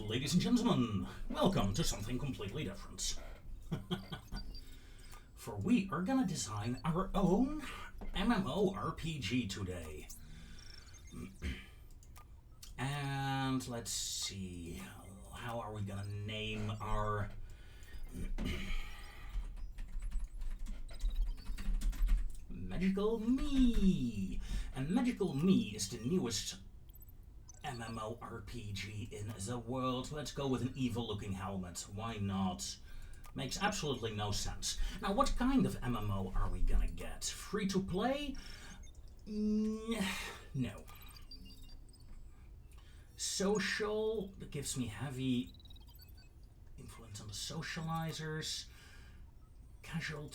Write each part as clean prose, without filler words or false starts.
Ladies and gentlemen, welcome to something completely different. For we are gonna design our own MMORPG today. And let's see, how are we gonna name our... Magical Me! And Magical Me is the newest MMORPG in the world. Let's go with an evil looking helmet. Why not? Makes absolutely no sense. Now, what kind of MMO are we gonna get? Free to play? No. Social, that gives me heavy influence on the socializers. Casual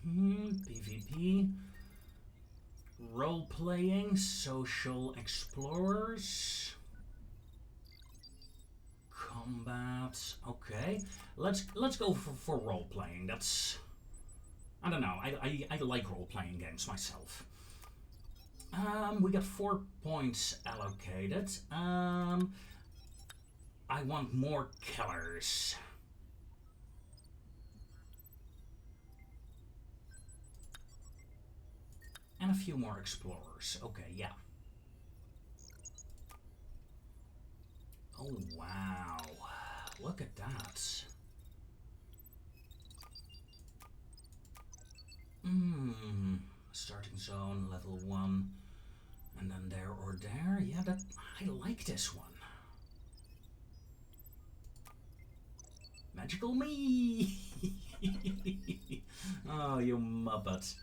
PvP. Role-playing, social explorers, combat. Okay, let's go for role-playing. That's, I don't know. I like role-playing games myself. We got 4 points allocated. I want more killers. And a few more explorers. Okay, yeah. Oh, wow. Look at that. Starting zone, level 1. And then there or there. Yeah, that I like this one. Magical Me! Oh, you muppet.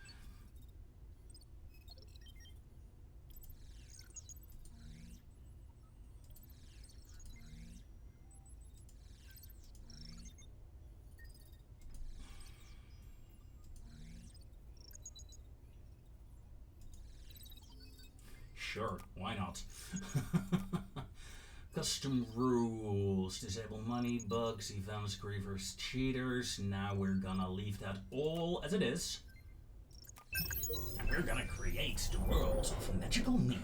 Sure, why not? Custom rules. Disable money, bugs, events, grievers, cheaters. Now we're gonna leave that all as it is. And we're gonna create the world of Magical Me.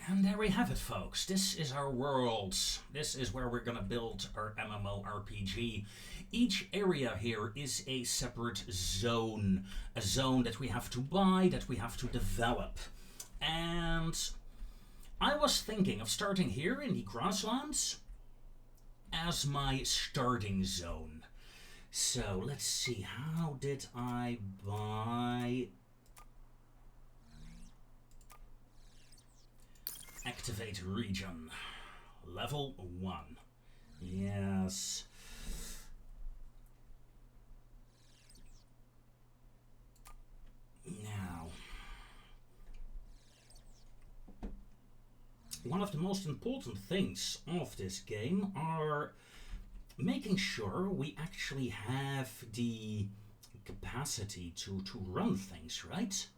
And there we have it, folks. This is our world. This is where we're gonna build our MMORPG. Each area here is a separate zone. A zone that we have to buy, that we have to develop. And I was thinking of starting here in the grasslands as my starting zone. So let's see, how did I buy... Activate region. Level 1. Yes. Now, one of the most important things of this game are making sure we actually have the capacity to run things, right?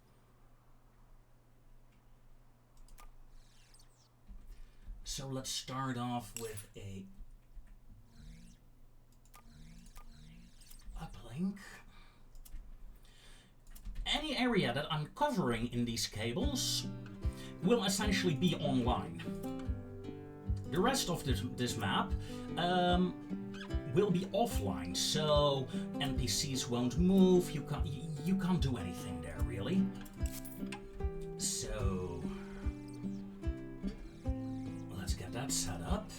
So let's start off with a uplink. Any area that I'm covering in these cables will essentially be online. The rest of this map will be offline, so NPCs won't move. You can't do anything there, really. So let's get that set up.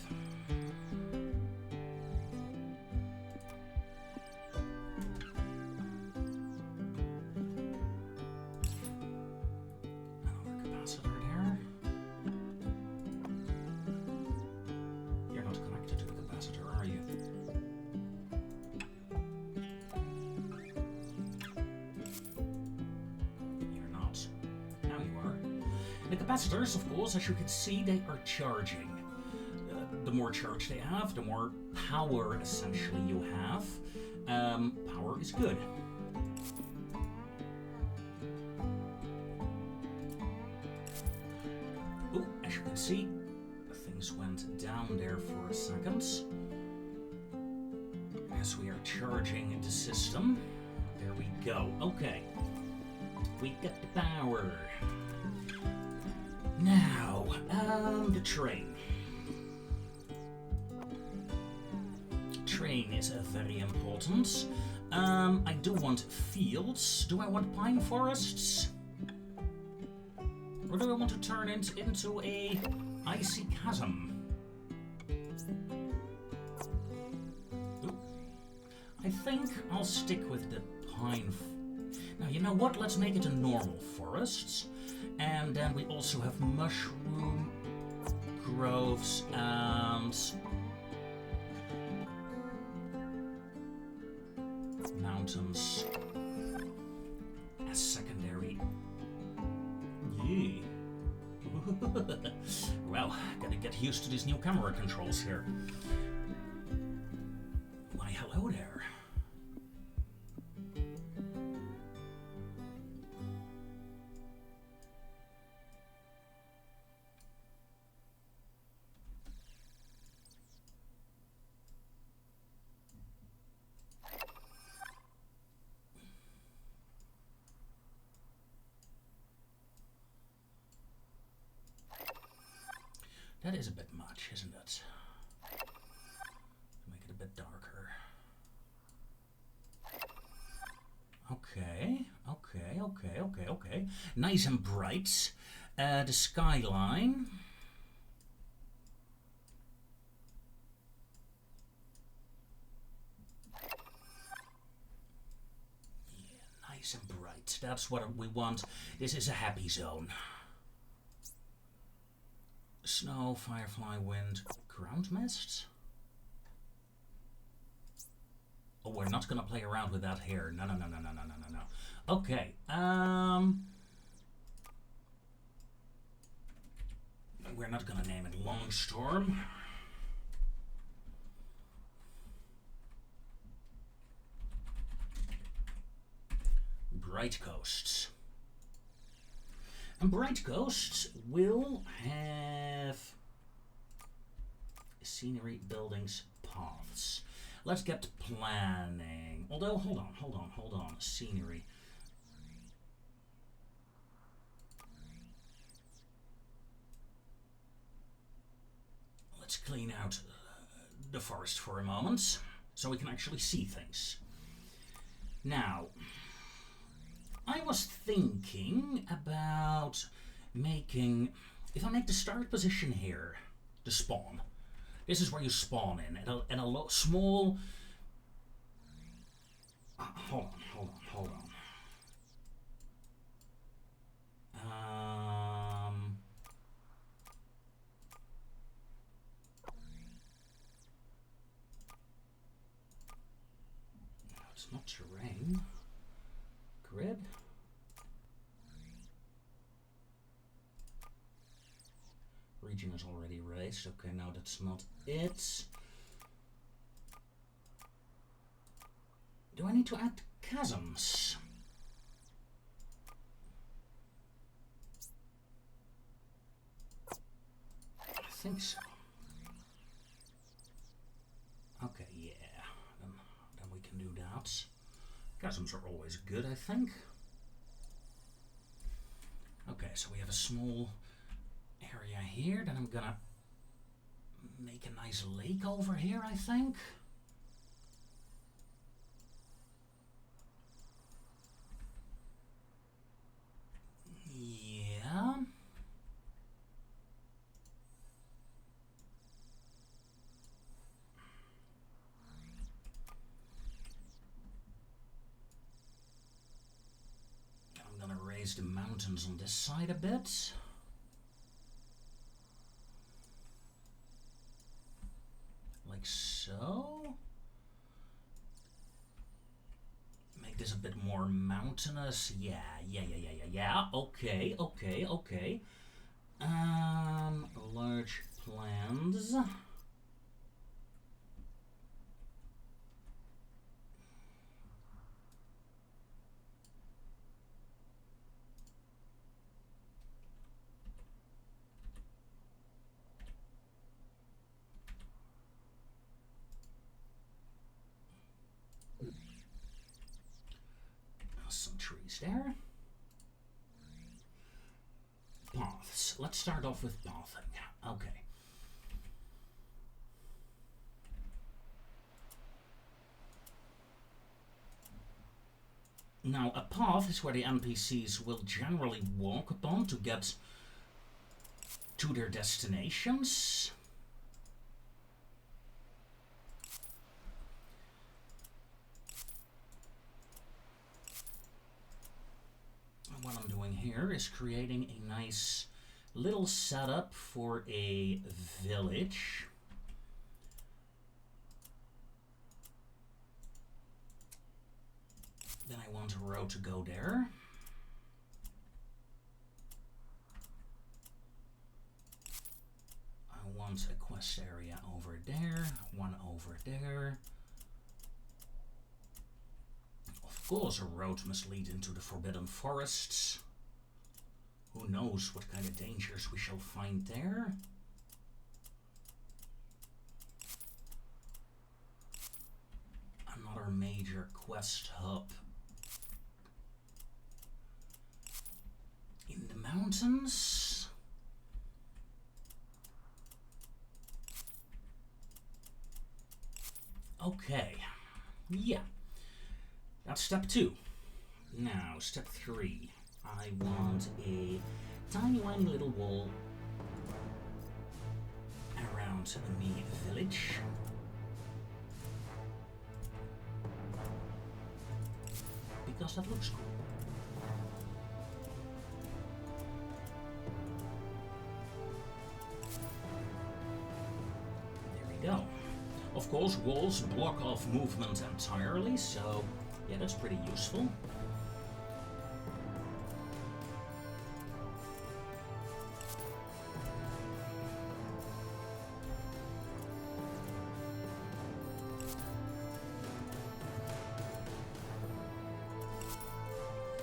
Capacitors, of course, as you can see, they are charging. The more charge they have, the more power essentially you have. Power is good. see, things went down there for a second. As we are charging the system. There we go. Okay. We got the power. Now, the train. Train is very important. I do want fields. Do I want pine forests? Or do I want to turn it into a icy chasm? Ooh. I think I'll stick with the pine. Now, you know what? Let's make it a normal forest. And then we also have mushroom groves and mountains as secondary. Yeah. Well, gotta get used to these new camera controls here. Why, hello there. That is a bit much, isn't it? Make it a bit darker. Okay. Nice and bright. The skyline. Yeah, nice and bright. That's what we want. This is a happy zone. Snow, firefly, wind, ground mists? Oh, we're not gonna play around with that here. No. Okay, we're not gonna name it Longstorm. Bright Coasts. And Bright Coasts will have scenery, buildings, paths. Let's get planning. Although, hold on. Scenery. Let's clean out the forest for a moment so we can actually see things. Now, I was thinking about making, if I make the start position here, the spawn. This is where you spawn in, and a small. Hold on. No, it's not terrain. Grid. Region is already raised. Okay, no, that's not it. Do I need to add chasms? I think so. Okay, yeah. Then we can do that. Chasms are always good, I think. Okay, so we have a small area here. Then I'm gonna make a nice lake over here, I think. Yeah. I'm gonna raise the mountains on this side a bit. Like so. Make this a bit more mountainous. Yeah. Okay. Large plans. let's start off with pathing. Okay. Now, a path is where the NPCs will generally walk upon to get to their destinations. And what I'm doing here is creating a nice little setup for a village. Then I want a road to go there. I want a quest area over there, one over there. Of course, a road must lead into the Forbidden Forests. Who knows what kind of dangers we shall find there? Another major quest hub. In the mountains. Okay. Yeah. That's step 2. Now, step 3. I want a tiny little wall around me village. Because that looks cool. There we go. Of course, walls block off movement entirely, so yeah, that's pretty useful.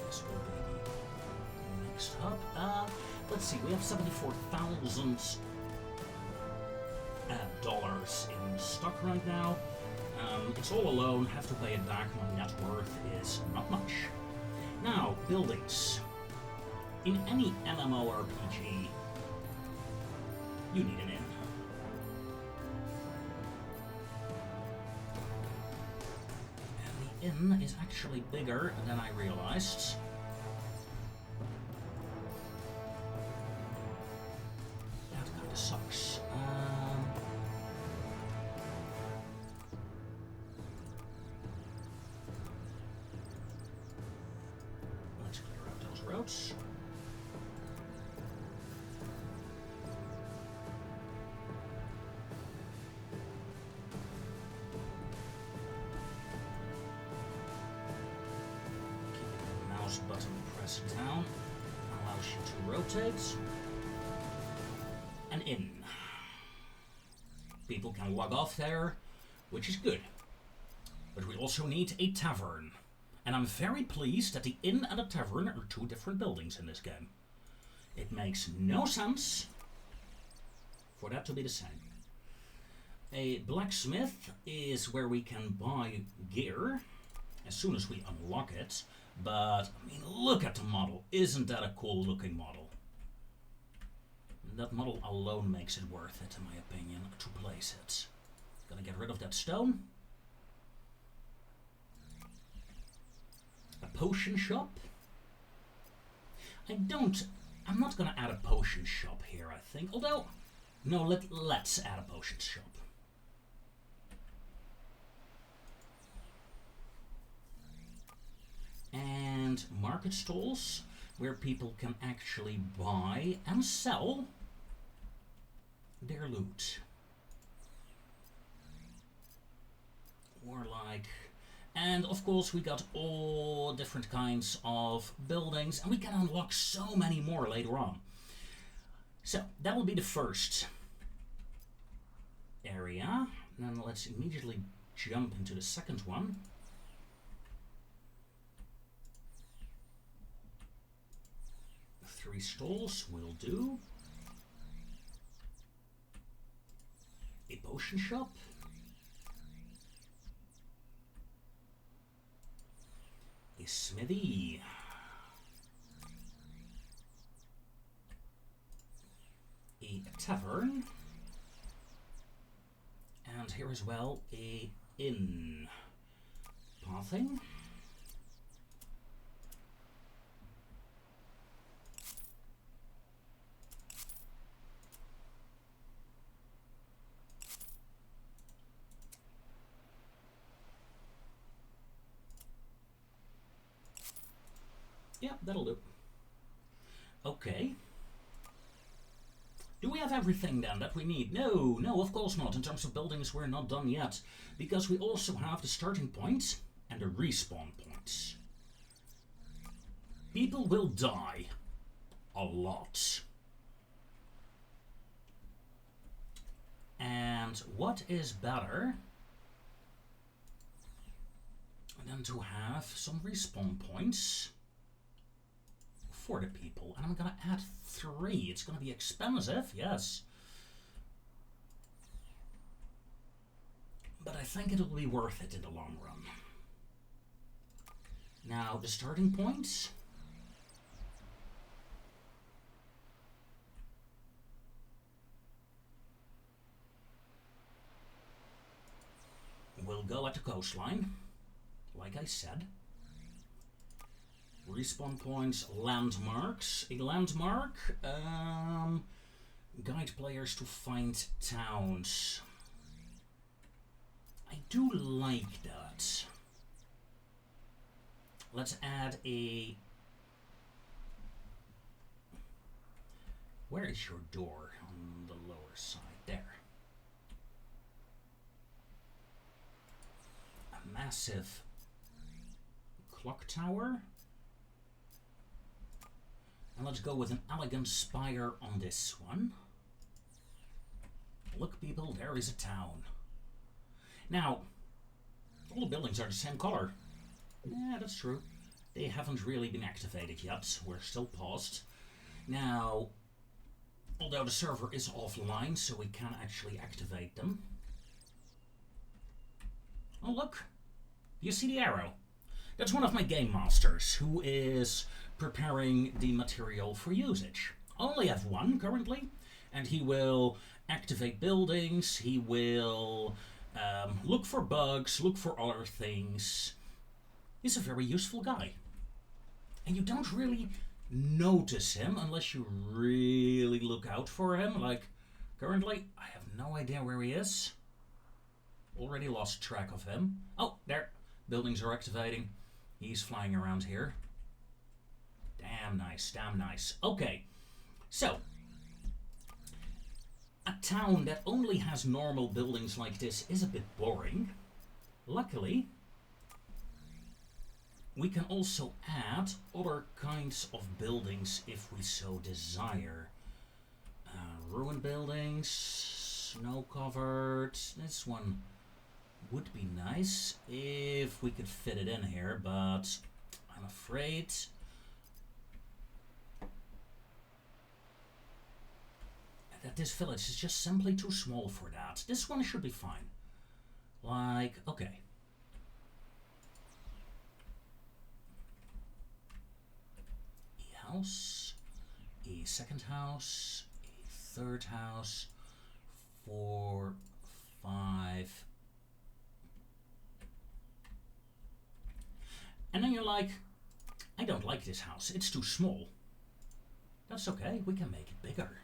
This will be the next hub. Let's see, we have $74,000 dollars in stock right now. It's all alone, have to pay it back. My net worth is not much. Now, buildings. In any MMORPG, you need an inn. And the inn is actually bigger than I realized. That kind of sucks. Let's clear out those roads. Button pressed down allows you to rotate. An inn. People can log off there, which is good. But we also need a tavern. And I'm very pleased that the inn and the tavern are 2 different buildings in this game. It makes no sense for that to be the same. A blacksmith is where we can buy gear as soon as we unlock it. But, I mean, look at the model. Isn't that a cool looking model? That model alone makes it worth it, in my opinion, to place it. Gonna get rid of that stone. A potion shop. I'm not gonna add a potion shop here, I think. Although, no, let's add a potion shop. And market stalls where people can actually buy and sell their loot. Warlike. And of course we got all different kinds of buildings, and we can unlock so many more later on. So that will be the first area. Then let's immediately jump into the second one. Three stalls will do. A potion shop. A smithy. a tavern. And here as well a inn. Pathing. Yeah, that'll do. Okay. Do we have everything then that we need? No, no, of course not. In terms of buildings, we're not done yet. Because we also have the starting point and the respawn point. People will die. A lot. And what is better than to have some respawn points for the people? And I'm gonna add 3. It's gonna be expensive, yes. But I think it'll be worth it in the long run. Now, the starting point. We'll go at the coastline, like I said. Respawn points, landmarks. A landmark, guide players to find towns. I do like that. Let's add a... Where is your door? On the lower side, there. A massive clock tower. And let's go with an elegant spire on this one. Look, people, there is a town. Now, all the buildings are the same color. Yeah, that's true. They haven't really been activated yet. We're still paused. Now, although the server is offline, so we can actually activate them. Oh, look. You see the arrow? That's one of my game masters who is preparing the material for usage. I only have one currently, and he will activate buildings, he will look for bugs, look for other things. He's a very useful guy. And you don't really notice him unless you really look out for him. Like, currently, I have no idea where he is. Already lost track of him. Oh, there. Buildings are activating. He's flying around here. Damn nice, damn nice. Okay, so a town that only has normal buildings like this is a bit boring. Luckily, we can also add other kinds of buildings if we so desire. Ruined buildings, snow-covered. This one would be nice if we could fit it in here, but I'm afraid that this village is just simply too small for that. This one should be fine. Like, okay. A house, a second house, a third house, 4, 5. And then you're like, I don't like this house. It's too small. That's okay. We can make it bigger.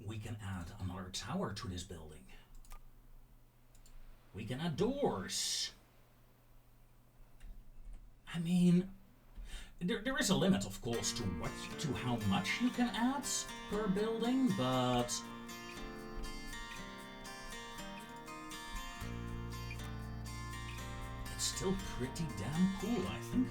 We can add another tower to this building. We can add doors. I mean, there is a limit, of course, to how much you can add per building, but it's still pretty damn cool, I think.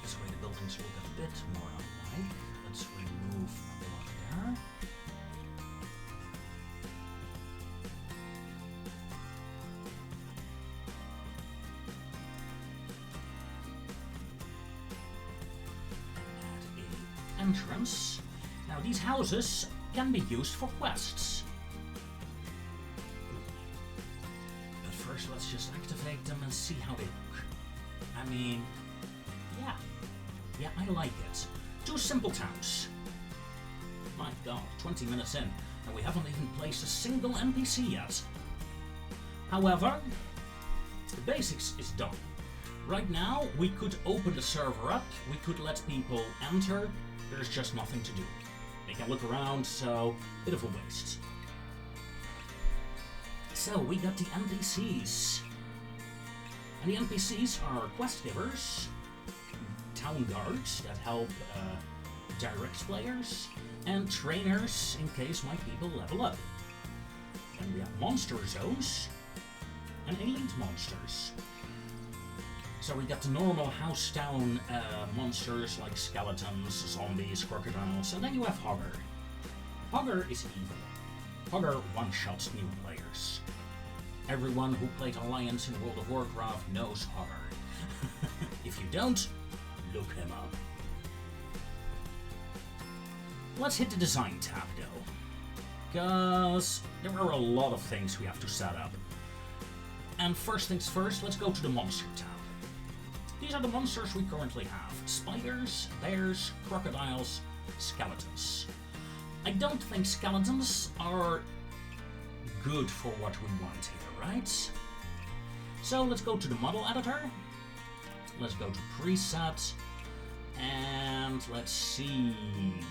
This way the buildings look a bit more alike. Let's remove a block there. Entrance. Now these houses can be used for quests. monsters. Let's just activate them and see how they look. I mean, yeah. Yeah, I like it. 2 simple towns. My god, 20 minutes in, and we haven't even placed a single NPC yet. However, the basics is done. Right now, we could open the server up, we could let people enter, there's just nothing to do. They can look around, so, bit of a waste. So, we got the NPCs. And the NPCs are quest givers, town guards that help direct players, and trainers in case my people level up. And we have monster zones and elite monsters. So we got the normal house town monsters like skeletons, zombies, crocodiles, and then you have Hogger. Hogger is evil. Hogger one-shots new players. Everyone who played Alliance in World of Warcraft knows Hogger. If you don't, look him up. Let's hit the design tab though, because there are a lot of things we have to set up. And first things first, let's go to the monster tab. These are the monsters we currently have. Spiders, bears, crocodiles, skeletons. I don't think skeletons are good for what we want here, right? So let's go to the model editor. Let's go to preset. And let's see,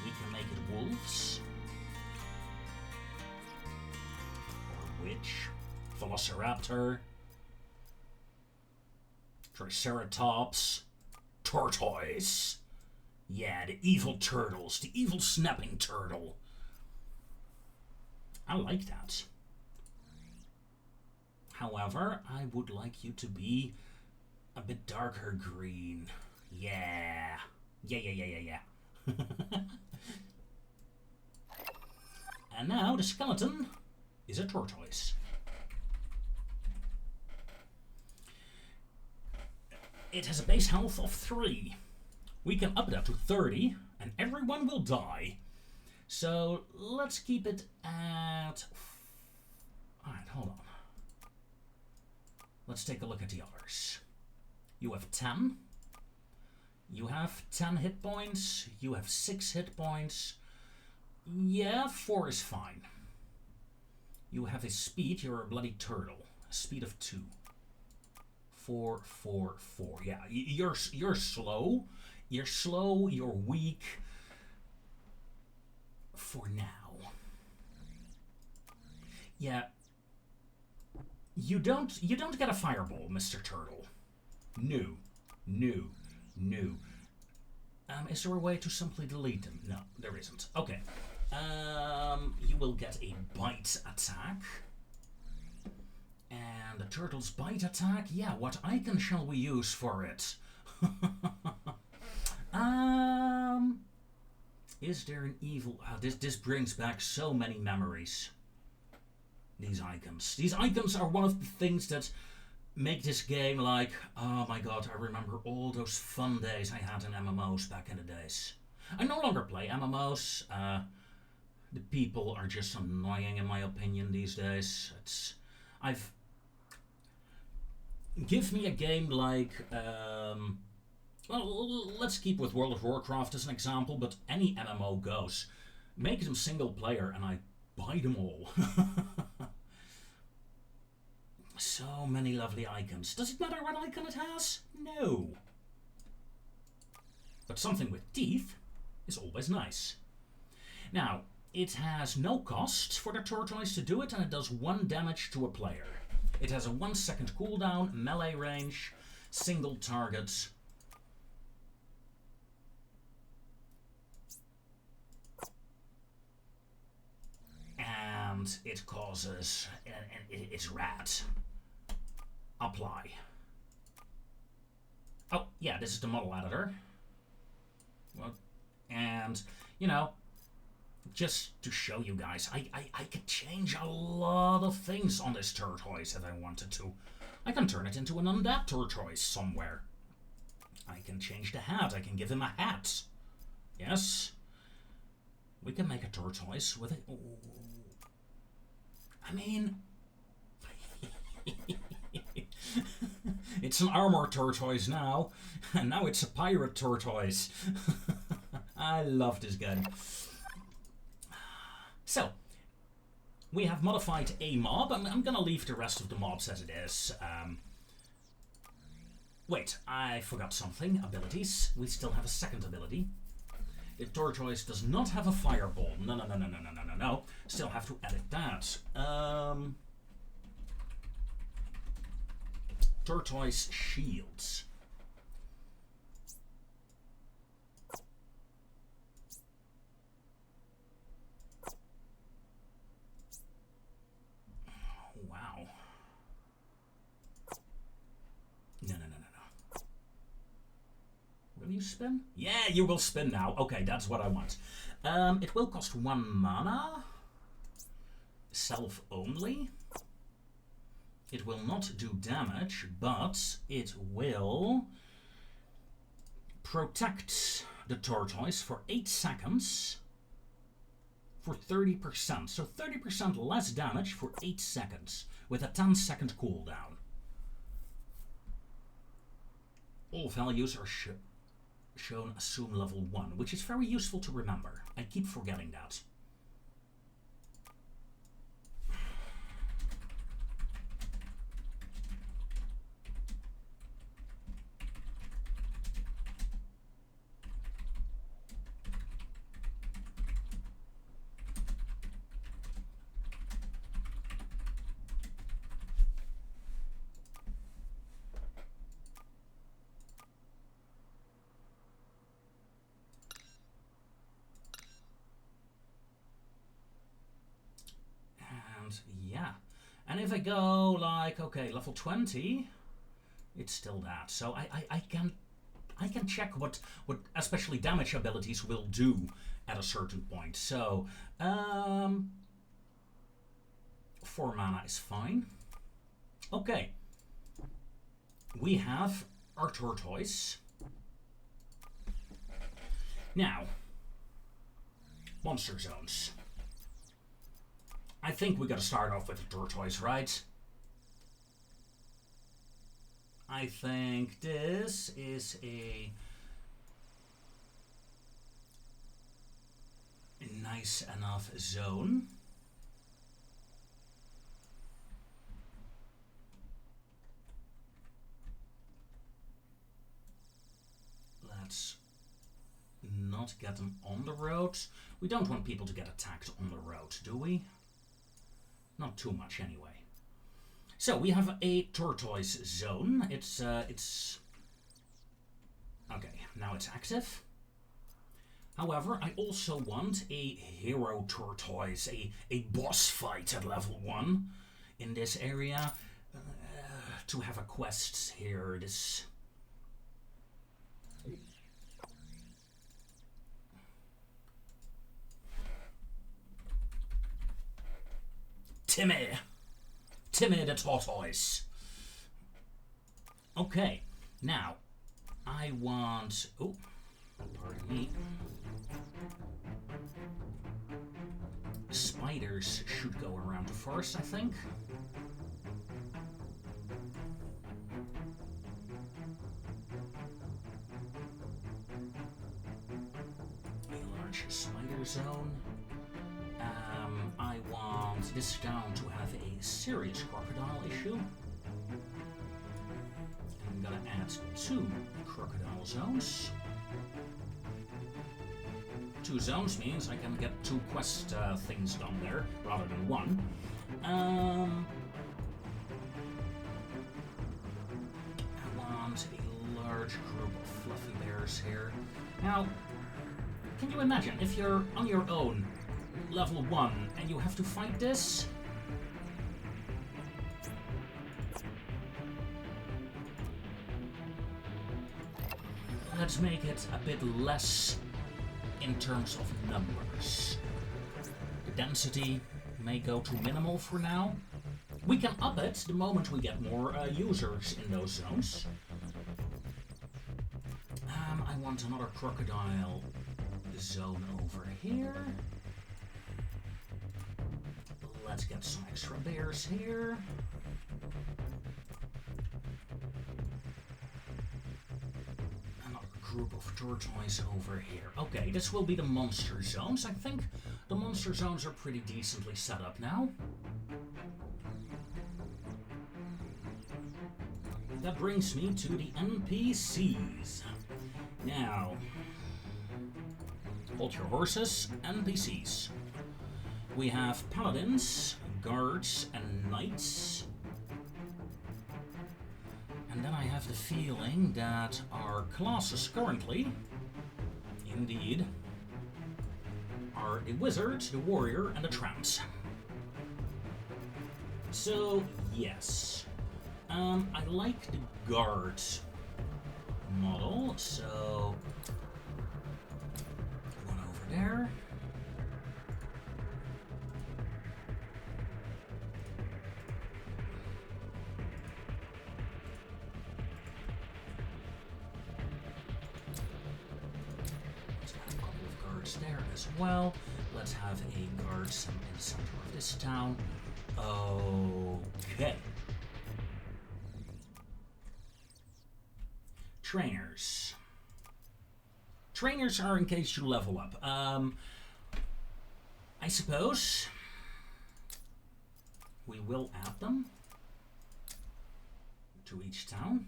we can make it wolves. Or witch. Velociraptor. Triceratops. Tortoise. Yeah, the evil turtles. The evil snapping turtle. I like that. However, I would like you to be a bit darker green. Yeah. Yeah. And now the skeleton is a tortoise. It has a base health of 3. We can up that to 30, and everyone will die. So let's keep it at... Alright, hold on. Let's take a look at the others. You have 10. You have 10 hit points. You have 6 hit points. Yeah, 4 is fine. You have a speed. You're a bloody turtle. A speed of 2. 4, 4, 4. Yeah, you're slow. You're slow. You're weak. For now. Yeah. You don't get a fireball, Mr. Turtle. No. Is there a way to simply delete them? No, there isn't. Okay. You will get a bite attack. And the turtle's bite attack? Yeah, what icon shall we use for it? Is there an evil... this brings back so many memories. These icons. These icons are one of the things that make this game like, oh my god, I remember all those fun days I had in MMOs back in the days. I no longer play MMOs. The people are just annoying in my opinion these days. Give me a game like, well, let's keep with World of Warcraft as an example, but any MMO goes. Make them single player and I buy them all. So many lovely icons. Does it matter what icon it has? No. But something with teeth is always nice. Now, it has no cost for the tortoise to do it, and it does 1 damage to a player. It has a 1-second cooldown, melee range, single target. And it causes... it's rad. Apply. Oh, yeah, this is the model editor. Well, and, you know, just to show you guys, I could change a lot of things on this tortoise if I wanted to. I can turn it into an undead tortoise somewhere. I can change the hat. I can give him a hat. Yes. We can make a tortoise with a... I mean... It's an armor tortoise now, and now it's a pirate tortoise. I love this gun. So, we have modified a mob. I'm gonna leave the rest of the mobs as it is. Wait, I forgot something. Abilities. We still have a second ability. The tortoise does not have a fireball. No. Still have to edit that. Tortoise shields. Wow. No. Will you spin? Yeah, you will spin now. Okay, that's what I want. It will cost 1 mana. Self only. It will not do damage, but it will protect the tortoise for 8 seconds for 30%. So 30% less damage for 8 seconds with a 10-second cooldown. All values are shown assume level 1, which is very useful to remember. I keep forgetting that. Yeah, and if I go like, okay, level 20, it's still that. So I can check what especially damage abilities will do at a certain point. So 4 mana is fine. Okay, we have our tortoise. Now, monster zones. I think we gotta start off with a tortoise, right? I think this is a nice enough zone. Let's not get them on the road. We don't want people to get attacked on the road, do we? Not too much, anyway. So we have a tortoise zone. It's okay. Now it's active. However, I also want a hero tortoise, a boss fight at level 1 in this area. To have a quest here. This. Timmy the tortoise. Okay, now I want. Oh, pardon me. Spiders should go around first, I think. A large spider zone. I want this town to have a serious crocodile issue. I'm gonna add 2 crocodile zones. 2 zones means I can get 2 quest things done there rather than 1. I want a large group of fluffy bears here. Now, can you imagine if you're on your own? Level 1 and you have to fight this? Let's make it a bit less in terms of numbers. The density may go to minimal for now. We can up it the moment we get more users in those zones. I want another crocodile zone over here. Let's get some extra bears here. group of tortoise over here. Okay, this will be the monster zones. I think the monster zones are pretty decently set up now. That brings me to the NPCs. Now, hold your horses, NPCs. We have paladins, guards, and knights. And then I have the feeling that our classes currently, indeed, are the wizard, the warrior, and the trance. So, yes. I like the guard model, so one over there. Let's have a couple of guards there as well. Let's have a guard in the center of this town. Okay. Trainers. Trainers are in case you level up. I suppose we will add them to each town.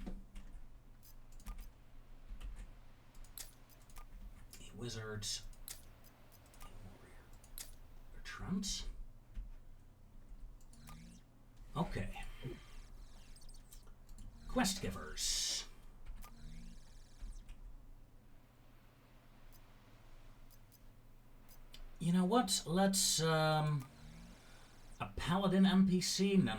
A wizard, a warrior, a trance. Okay. Quest givers. You know what? Let's, a paladin NPC? No.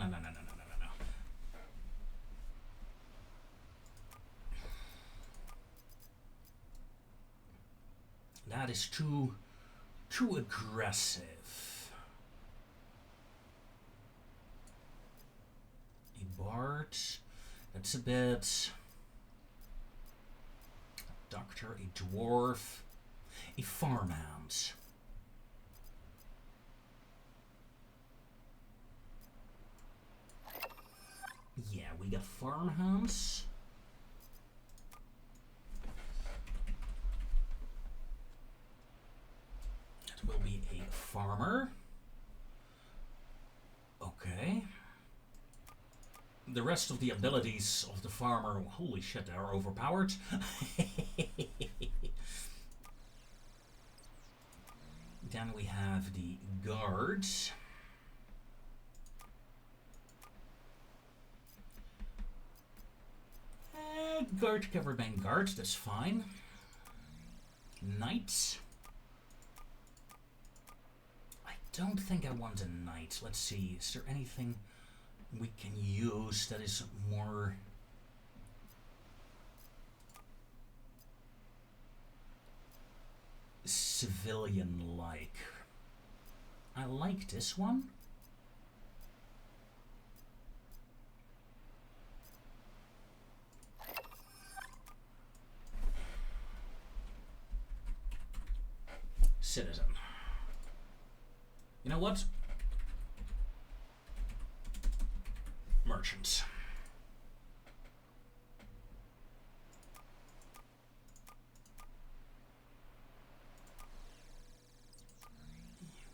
That is too aggressive. A bard, that's a bit. A doctor, a dwarf, a farmhand. Yeah, we got farmhands. That will be a farmer. Okay. The rest of the abilities of the farmer, holy shit, they are overpowered. Then we have the guards. Guard covered by guards, that's fine. Knights. I don't think I want a knight. Let's see, is there anything we can use that is more civilian-like? I like this one. Citizen. You know what? Merchants.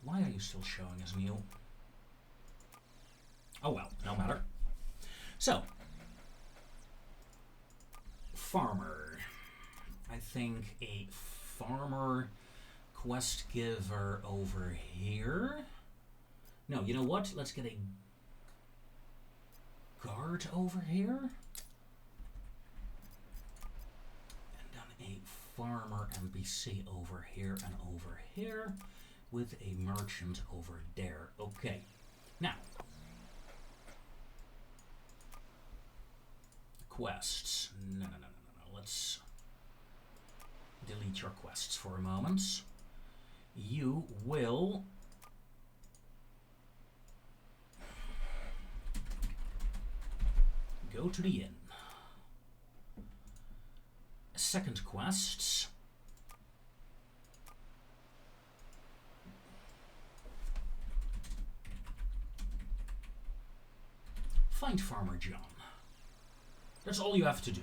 Why are you still showing as new? Oh well, no matter. So, farmer. I think a farmer quest giver over here. No, you know what? Let's get a guard over here. And then a farmer NPC over here and over here with a merchant over there. Okay. Now, quests. No. Let's delete your quests for a moment. You will go to the inn. Second quests. Find Farmer John. That's all you have to do.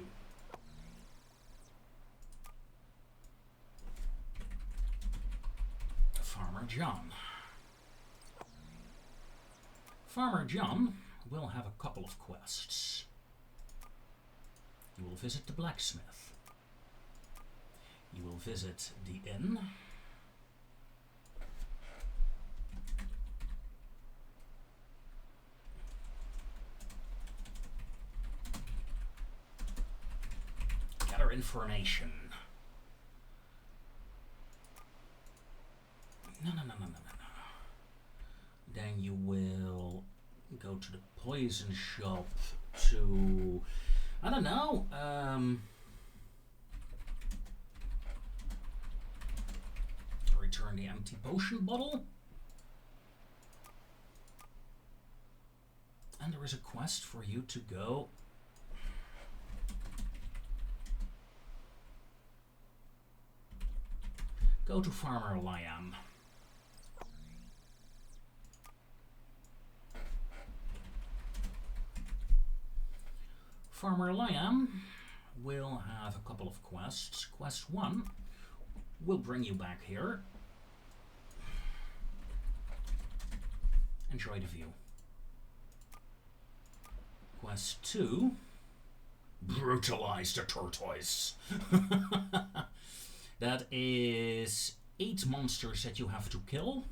John. Farmer John will have a couple of quests. You will visit the blacksmith. You will visit the inn. Gather information. No. Then you will go to the poison shop to, I don't know, return the empty potion bottle. And there is a quest for you to go to Farmer Liam. Farmer Liam will have a couple of quests. Quest 1 will bring you back here. Enjoy the view. Quest 2, brutalize the tortoise. That is 8 monsters that you have to kill.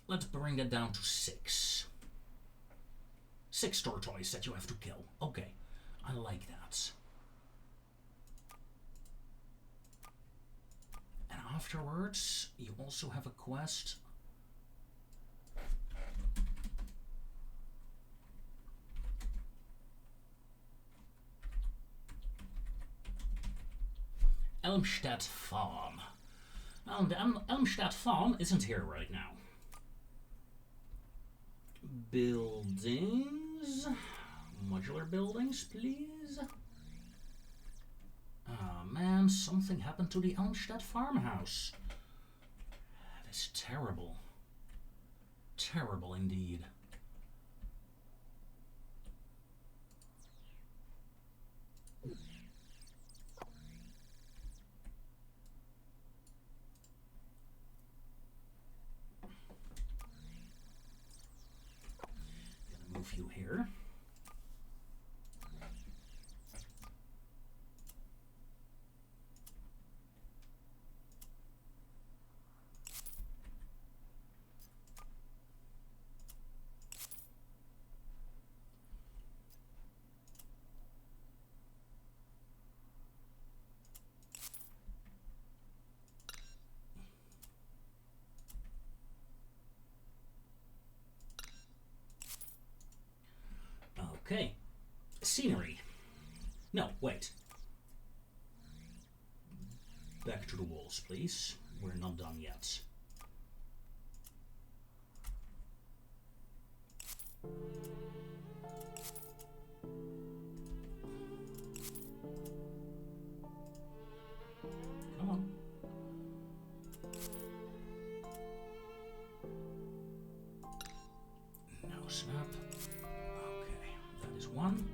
Let's bring that down to 6. 6 tortoise that you have to kill. Okay, I like that. And afterwards, you also have a quest. Elmstead Farm. Now, the Elmstead Farm isn't here right now. Buildings. Modular buildings, please. Ah, man, something happened to the Elmstead farmhouse. That is terrible. Terrible indeed. Move you here. Okay, scenery. No, wait. Back to the walls, please. We're not done yet. Come on. No snap. One.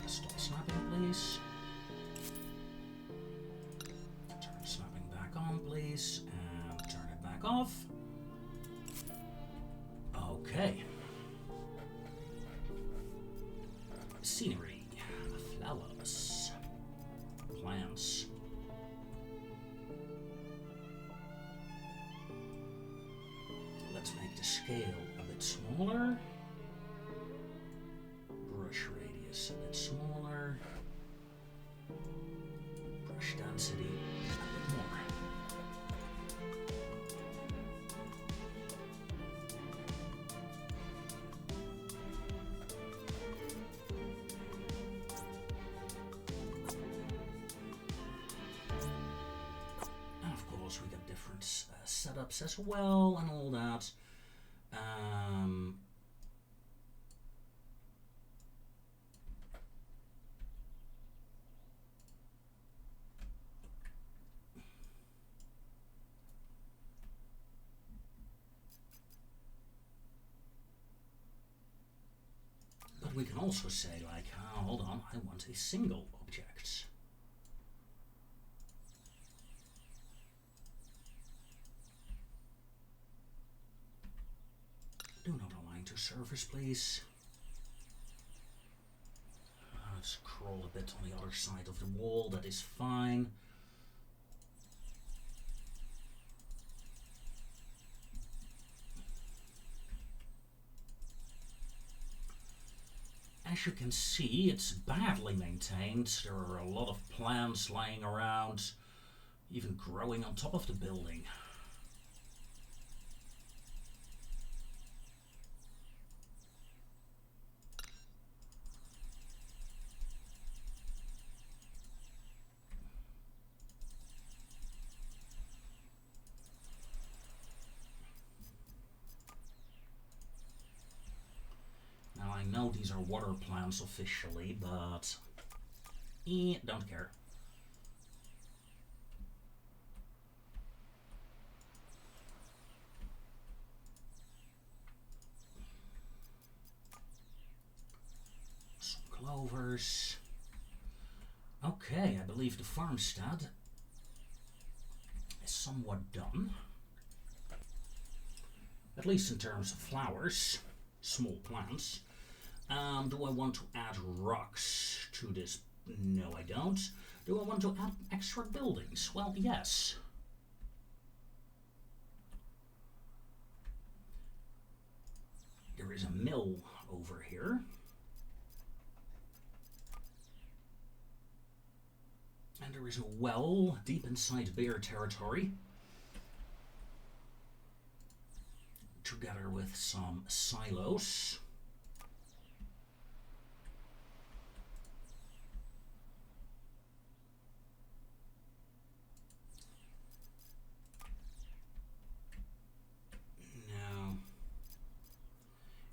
Stop snapping, please. Please, and turn it back off. Okay. Scenery, flowers, plants. Let's make the scale a bit smaller. Brush radius a bit smaller. Brush density a bit more. We got different setups as well and all that. we can also say, like, oh, hold on, I want a single object. Do not align to servers, please. Let's scroll a bit on the other side of the wall, that is fine. As you can see, it's badly maintained. There are a lot of plants lying around, even growing on top of the building. Now I know these are water plants officially, but don't care. Some clovers. Okay, I believe the farmstead is somewhat done. At least in terms of flowers, small plants. Do I want to add rocks to this? No, I don't. Do I want to add extra buildings? Well, yes. There is a mill over here. And there is a well deep inside bear territory. Together with some silos.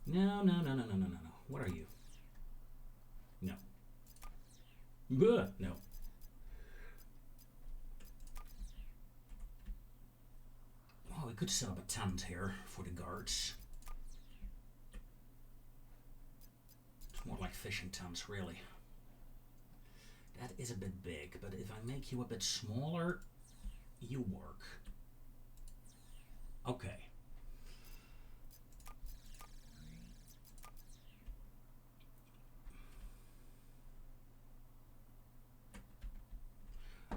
No. What are you? No. Bleh, no. Oh, we could set up a tent here for the guards. It's more like fishing tents, really. That is a bit big, but if I make you a bit smaller, you work. Okay.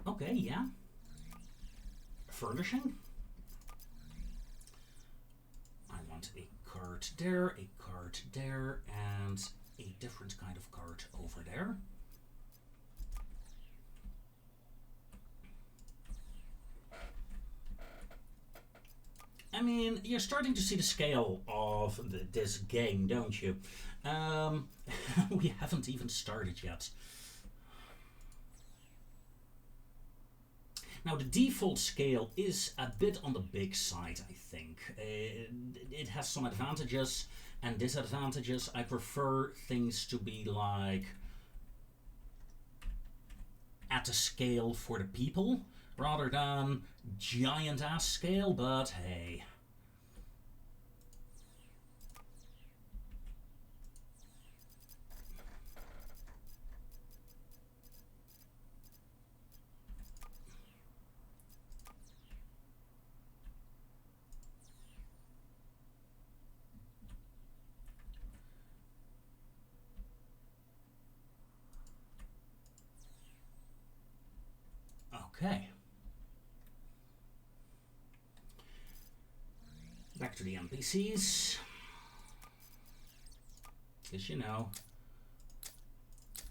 Okay, yeah. Furnishing. I want a cart there, and a different kind of cart over there. I mean, you're starting to see the scale of this game, don't you? We haven't even started yet. Now, the default scale is a bit on the big side, I think. It has some advantages and disadvantages. I prefer things to be like at a scale for the people rather than giant ass scale, but hey. Okay. Back to the NPCs. Because, you know,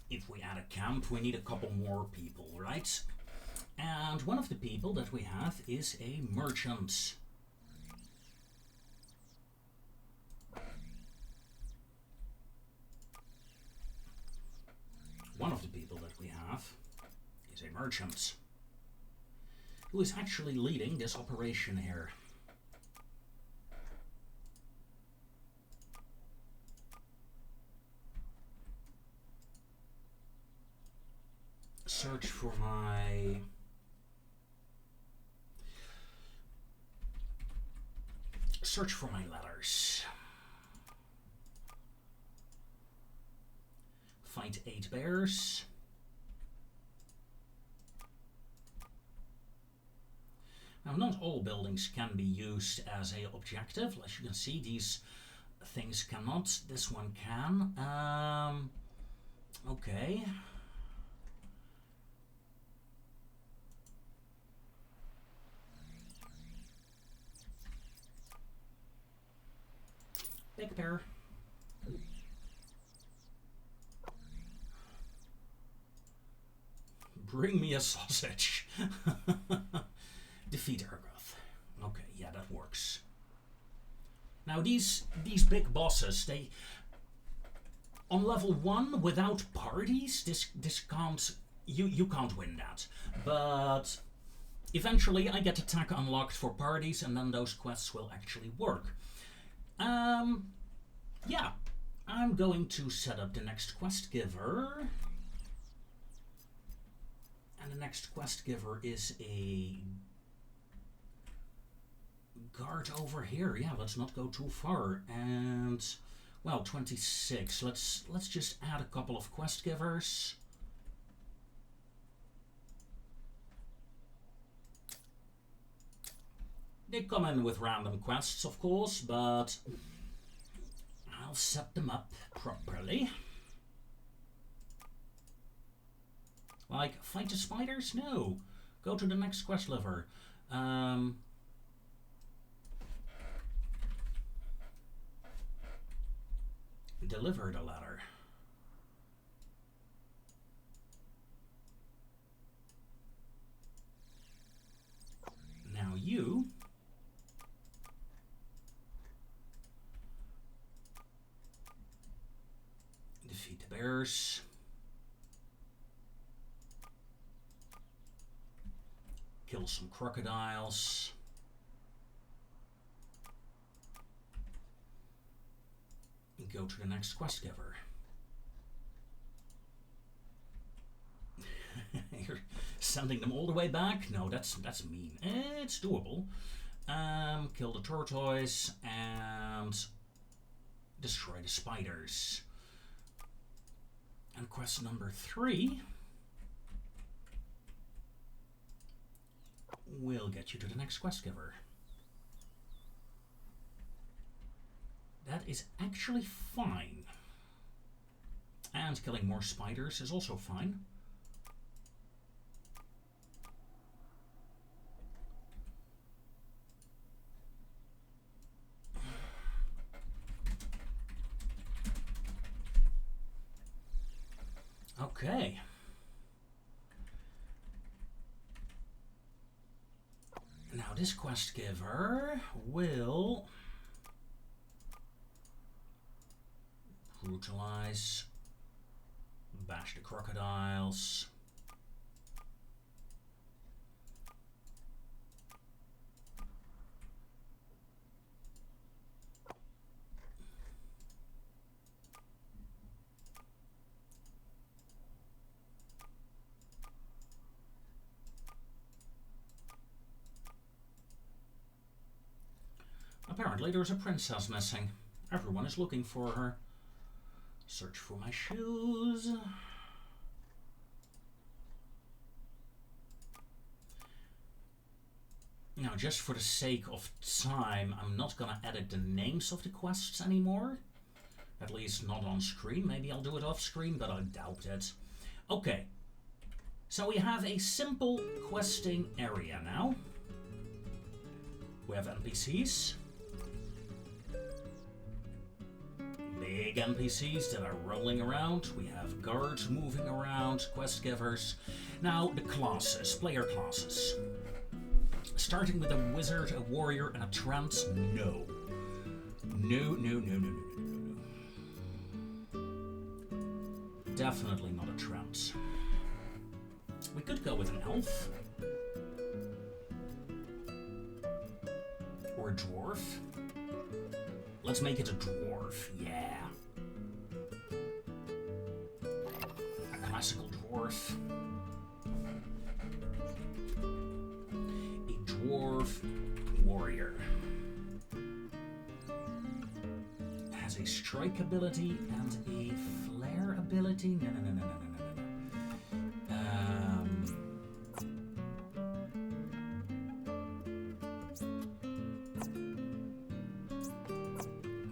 if we add a camp, we need a couple more people, right? And one of the people that we have is a merchant. One of the people that we have is a merchant who is actually leading this operation here. Search for my letters. fight 8 bears. Now, not all buildings can be used as a objective. As you can see, these things cannot. This one can. Okay. Big bear. Bring me a sausage. Defeat Ergoth. Okay, yeah, that works. Now these big bosses, they on level 1 without parties, this can't you can't win that. But eventually I get attack unlocked for parties, and then those quests will actually work. Yeah, I'm going to set up the next quest giver. And the next quest giver is a guard over here. Yeah, let's not go too far. And well, 26. Let's just add a couple of quest givers. They come in with random quests, of course, but I'll set them up properly. Like, fight the spiders? No. Go to the next quest lever. Deliver the letter. Now you defeat the bears. Kill some crocodiles. Go to the next quest giver. You're sending them all the way back? No, that's mean. It's doable. Kill the tortoise and destroy the spiders. And quest number 3 will get you to the next quest giver. That is actually fine. And killing more spiders is also fine. Okay. Now this quest giver will brutalize, bash the crocodiles. Apparently there's a princess missing. Everyone is looking for her. Search for my shoes. Now, just for the sake of time, I'm not gonna edit the names of the quests anymore. At least not on screen. Maybe I'll do it off screen, but I doubt it. Okay. So we have a simple questing area now. We have NPCs. Big NPCs that are rolling around. We have guards moving around, quest givers. Now the classes, player classes. Starting with a wizard, a warrior, and a trance. No. No. Definitely not a trance. We could go with an elf. Or a dwarf. Let's make it a dwarf, yeah. A classical dwarf. A dwarf warrior. Has a strike ability and a flare ability? No.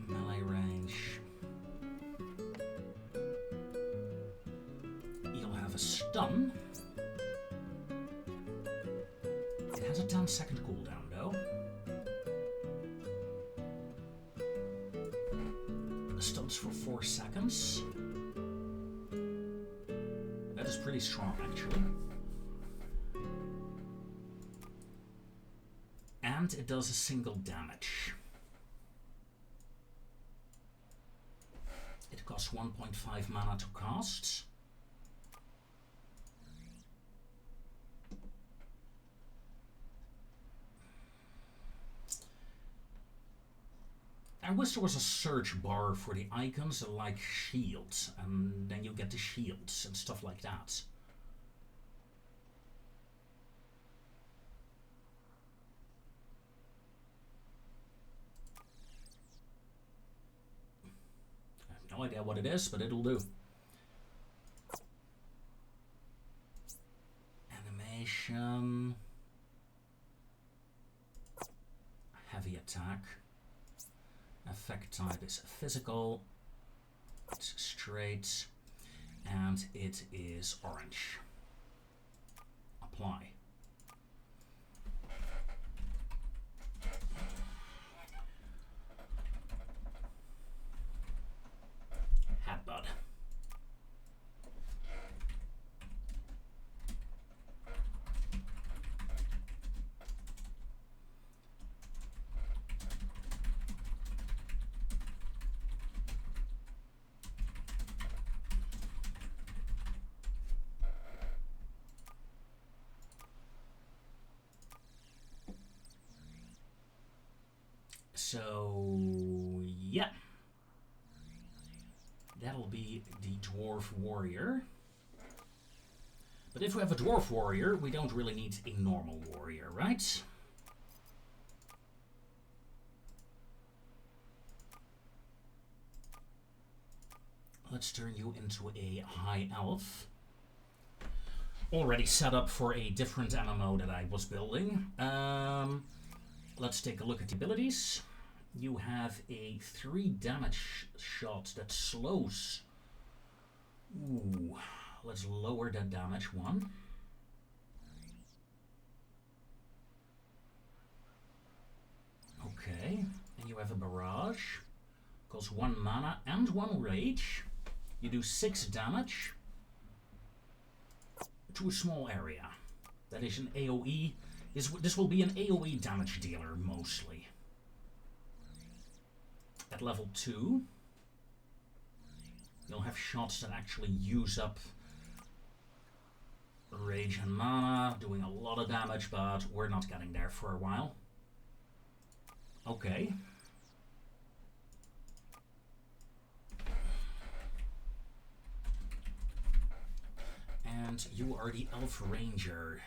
Melee range. You'll have a stun. It has a 10-second cooldown, though. Stuns for 4 seconds. That is pretty strong, actually. And it does a single damage. It costs 1.5 mana to cast. I wish there was a search bar for the icons like shields, and then you get the shields and stuff like that. I have no idea what it is, but it'll do. Animation. Heavy attack. Effect type is physical, it's straight, and it is orange. Apply. Headbutt. So, yeah. That'll be the Dwarf Warrior. But if we have a Dwarf Warrior, we don't really need a normal warrior, right? Let's turn you into a High Elf. Already set up for a different MMO that I was building. Let's take a look at the abilities. You have a 3 damage shot that slows. Ooh, let's lower that damage one. Okay, and you have a barrage. Costs 1 mana and 1 rage. You do 6 damage to a small area. That is an AoE. This will be an AoE damage dealer mostly. At level 2, you'll have shots that actually use up rage and mana, doing a lot of damage, but we're not getting there for a while. Okay. And you are the Elf Ranger.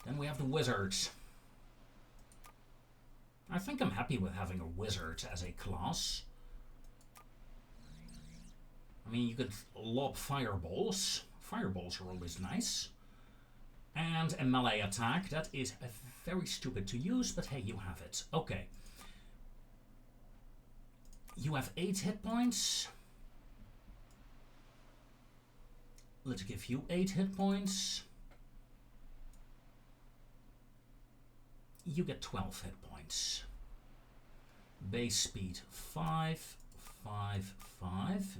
Then we have the Wizards. I think I'm happy with having a Wizard as a class. I mean, you could lob fireballs. Fireballs are always nice. And a melee attack. That is very stupid to use, but hey, you have it. Okay. You have 8 hit points. Let's give you 8 hit points. You get 12 hit points. Base speed 5, 5, 5.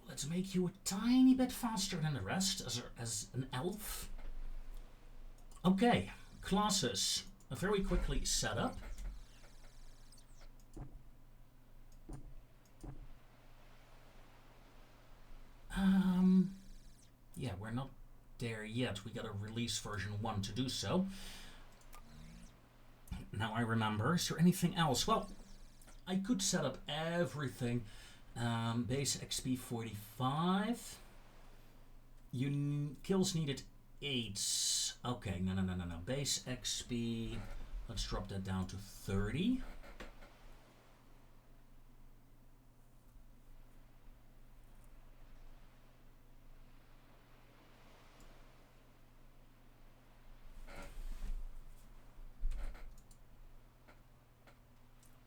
Let's make you a tiny bit faster than the rest as an elf. Okay, classes. Very quickly set up. Yeah, we're not there yet. We gotta release version 1 to do so. Now I remember. Is there anything else? Well, I could set up everything. Base XP 45. Kills needed 8. Okay, no. Base XP, let's drop that down to 30.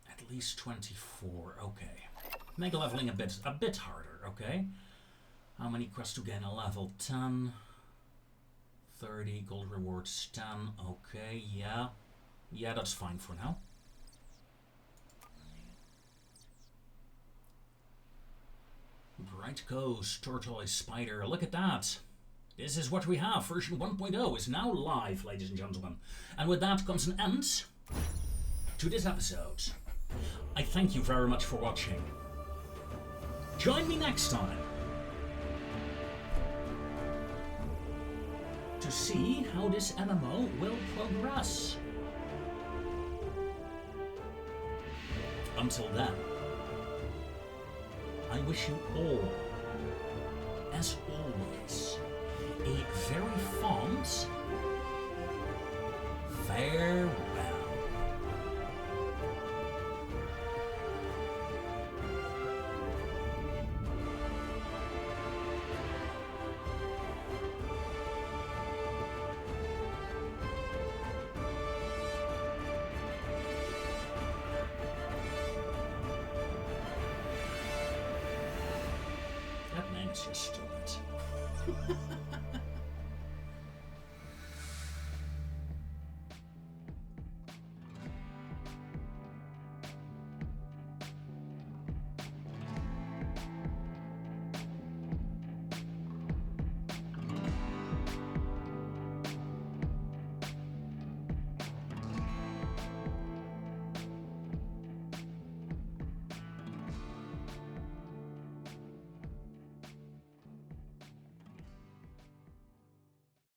At least 24, okay. Make leveling a bit harder, okay? How many quests to gain a level? 10. 30, gold rewards 10, okay, yeah. Yeah, that's fine for now. Bright Coast, Tortoise, Spider, look at that. This is what we have. Version 1.0 is now live, ladies and gentlemen. And with that comes an end to this episode. I thank you very much for watching. Join me next time to see how this MMO will progress. Until then, I wish you all, as always, a very fond farewell. That man is just stupid.